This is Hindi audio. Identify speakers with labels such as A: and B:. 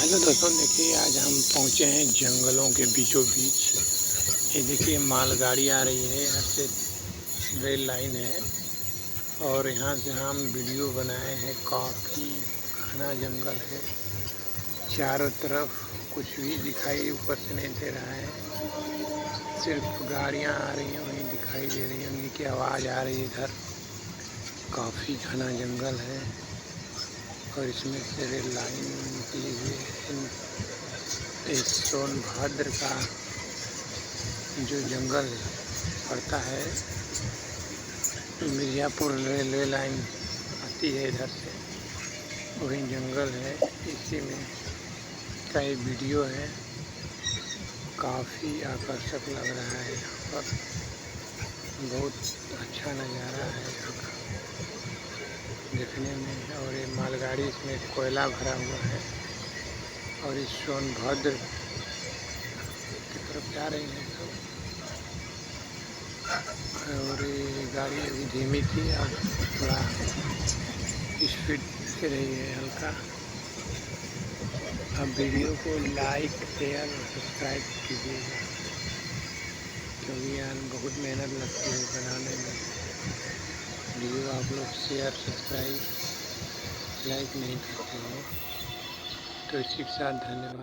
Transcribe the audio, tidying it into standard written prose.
A: हेलो दोस्तों, देखिए आज हम पहुंचे हैं जंगलों के बीचों बीच। ये देखिए मालगाड़ी आ रही है, यहाँ से रेल लाइन है और यहाँ से हम वीडियो बनाए हैं। काफ़ी घना जंगल है, चारों तरफ कुछ भी दिखाई ऊपर से नहीं दे रहा है, सिर्फ गाड़ियाँ आ रही हैं वहीं दिखाई दे रही हैं, उन्हीं की आवाज़ आ रही है। इधर काफ़ी घना जंगल है और इसमें से रेल लाइन निकली हुई है। इस सोनभद्र का जो जंगल पड़ता है, मिर्ज़ापुर रेलवे लाइन आती है इधर से, वही जंगल है। इसी में का ये वीडियो है, काफ़ी आकर्षक लग रहा है। यहाँ पर बहुत अच्छा नज़ारा है यहाँ का देखने में। और ये मालगाड़ी, इसमें कोयला भरा हुआ है और इस सोनभद्र की तरफ जा रही है सब। और ये गाड़ी अभी धीमी थी, अब थोड़ा स्पीड से रही है हल्का। अब वीडियो को लाइक, शेयर और सब्सक्राइब कीजिएगा, क्योंकि यार बहुत मेहनत लगती है बनाने में। वीडियो आप लोग शेयर, सब्सक्राइब, लाइक नहीं करते हो, तो इसी के साथ धन्यवाद।